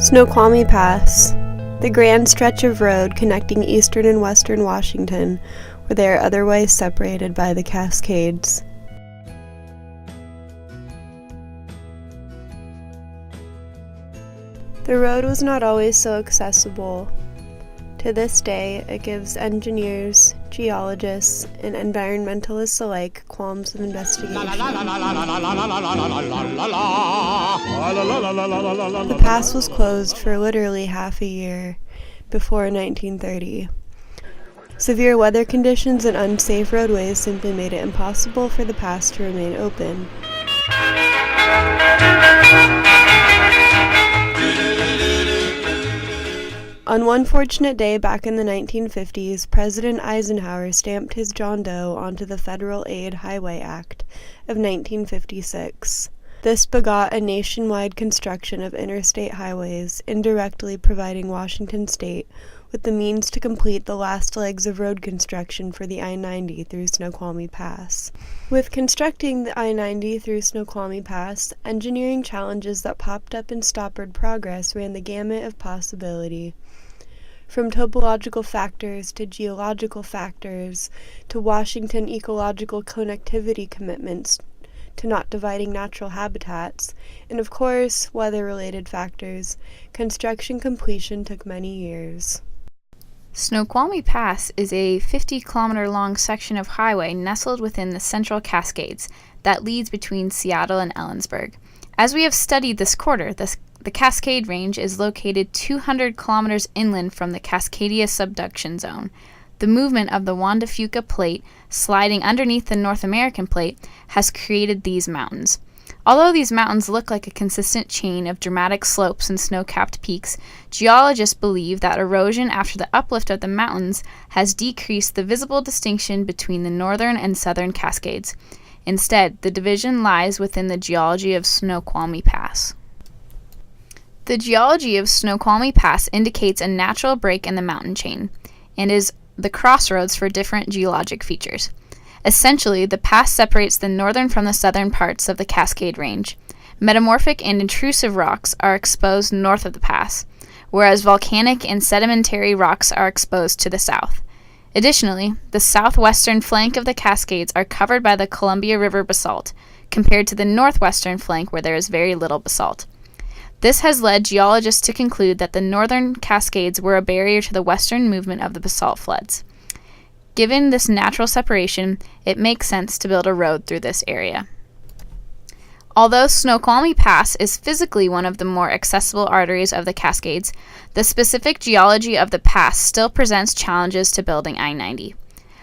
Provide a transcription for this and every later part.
Snoqualmie Pass, the grand stretch of road connecting eastern and western Washington, where they are otherwise separated by the Cascades. The road was not always so accessible. To this day, it gives engineers, geologists, and environmentalists alike qualms of investigation. The pass was closed for literally half a year before 1930. Severe weather conditions and unsafe roadways simply made it impossible for the pass to remain open. On one fortunate day back in the 1950s, President Eisenhower stamped his John Doe onto the Federal Aid Highway Act of 1956. This begot a nationwide construction of interstate highways, indirectly providing Washington state with the means to complete the last legs of road construction for the I-90 through Snoqualmie Pass. With constructing the I-90 through Snoqualmie Pass, engineering challenges that popped up and stoppered progress ran the gamut of possibility. From topological factors to geological factors to Washington ecological connectivity commitments to not dividing natural habitats, and of course, weather-related factors, construction completion took many years. Snoqualmie Pass is a 50-kilometer-long section of highway nestled within the Central Cascades that leads between Seattle and Ellensburg. As we have studied this quarter, the Cascade Range is located 200 kilometers inland from the Cascadia subduction zone. The movement of the Juan de Fuca Plate sliding underneath the North American Plate has created these mountains. Although these mountains look like a consistent chain of dramatic slopes and snow-capped peaks, geologists believe that erosion after the uplift of the mountains has decreased the visible distinction between the northern and southern Cascades. Instead, the division lies within the geology of Snoqualmie Pass. The geology of Snoqualmie Pass indicates a natural break in the mountain chain and is the crossroads for different geologic features. Essentially, the pass separates the northern from the southern parts of the Cascade Range. Metamorphic and intrusive rocks are exposed north of the pass, whereas volcanic and sedimentary rocks are exposed to the south. Additionally, the southwestern flank of the Cascades are covered by the Columbia River basalt, compared to the northwestern flank where there is very little basalt. This has led geologists to conclude that the northern Cascades were a barrier to the western movement of the basalt floods. Given this natural separation, it makes sense to build a road through this area. Although Snoqualmie Pass is physically one of the more accessible arteries of the Cascades, the specific geology of the pass still presents challenges to building I-90.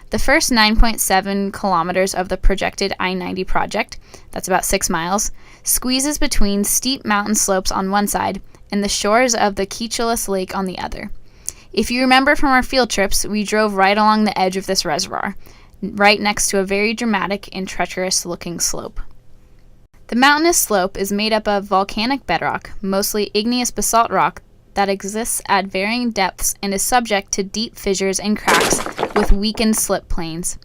The first 9.7 kilometers of the projected I-90 project, that's about 6 miles, squeezes between steep mountain slopes on one side and the shores of the Keechless Lake on the other. If you remember from our field trips, we drove right along the edge of this reservoir, right next to a very dramatic and treacherous-looking slope. The mountainous slope is made up of volcanic bedrock, mostly igneous basalt rock, that exists at varying depths and is subject to deep fissures and cracks with weakened slip planes.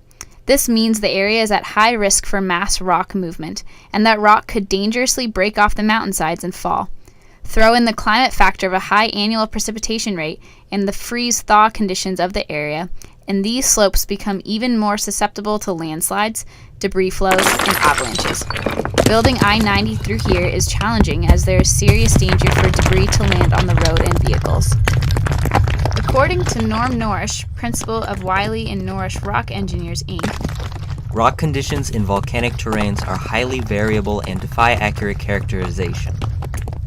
This means the area is at high risk for mass rock movement, and that rock could dangerously break off the mountainsides and fall. Throw in the climate factor of a high annual precipitation rate and the freeze-thaw conditions of the area, and these slopes become even more susceptible to landslides, debris flows, and avalanches. Building I-90 through here is challenging as there is serious danger for debris to land on the road and vehicles. According to Norm Norish, principal of Wiley and Norish Rock Engineers, Inc., rock conditions in volcanic terrains are highly variable and defy accurate characterization.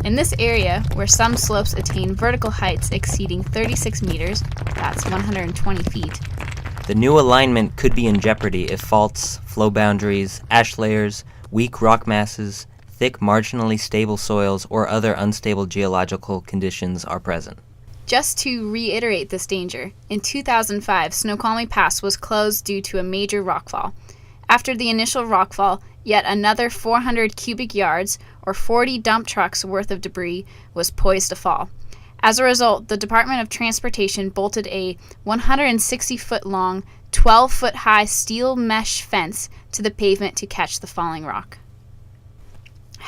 In this area, where some slopes attain vertical heights exceeding 36 meters, that's 120 feet, the new alignment could be in jeopardy if faults, flow boundaries, ash layers, weak rock masses, thick marginally stable soils, or other unstable geological conditions are present. Just to reiterate this danger, in 2005, Snoqualmie Pass was closed due to a major rockfall. After the initial rockfall, yet another 400 cubic yards, or 40 dump trucks worth of debris, was poised to fall. As a result, the Department of Transportation bolted a 160-foot-long, 12-foot-high steel mesh fence to the pavement to catch the falling rock.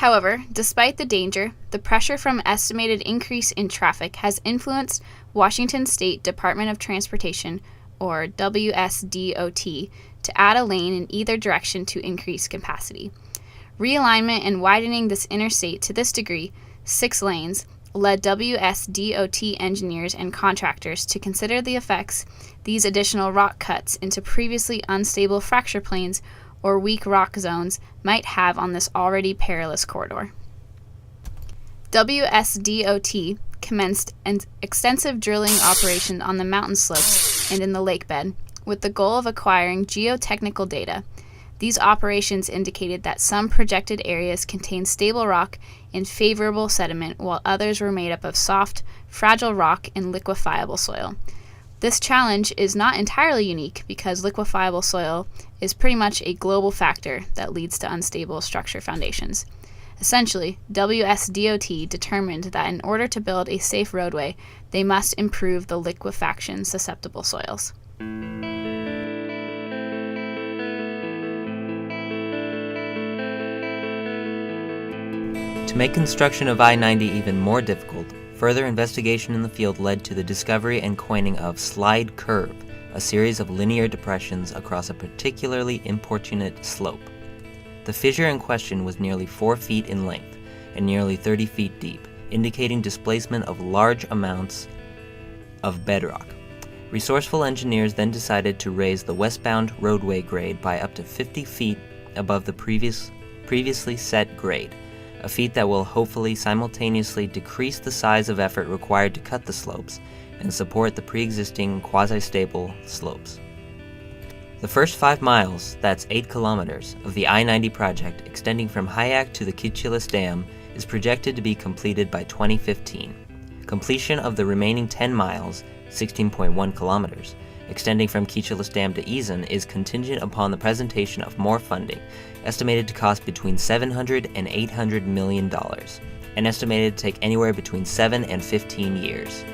However, despite the danger, the pressure from estimated increase in traffic has influenced Washington State Department of Transportation, or WSDOT, to add a lane in either direction to increase capacity. Realignment and widening this interstate to this degree, 6 lanes, led WSDOT engineers and contractors to consider the effects these additional rock cuts into previously unstable fracture plains or weak rock zones might have on this already perilous corridor. WSDOT commenced an extensive drilling operation on the mountain slopes and in the lake bed, with the goal of acquiring geotechnical data. These operations indicated that some projected areas contained stable rock and favorable sediment, while others were made up of soft, fragile rock and liquefiable soil. This challenge is not entirely unique because liquefiable soil is pretty much a global factor that leads to unstable structure foundations. Essentially, WSDOT determined that in order to build a safe roadway, they must improve the liquefaction-susceptible soils. To make construction of I-90 even more difficult, further investigation in the field led to the discovery and coining of Slide Curve, a series of linear depressions across a particularly importunate slope. The fissure in question was nearly 4 feet in length and nearly 30 feet deep, indicating displacement of large amounts of bedrock. Resourceful engineers then decided to raise the westbound roadway grade by up to 50 feet above the previously set grade, a feat that will hopefully simultaneously decrease the size of effort required to cut the slopes and support the pre-existing quasi-stable slopes. The first 5 miles, that's 8 kilometers, of the I-90 project extending from Hyack to the Kitchulus Dam is projected to be completed by 2015. Completion of the remaining 10 miles, 16.1 kilometers, extending from Kitchulus Dam to Eason is contingent upon the presentation of more funding, estimated to cost between $700 and $800 million, and estimated to take anywhere between 7 and 15 years.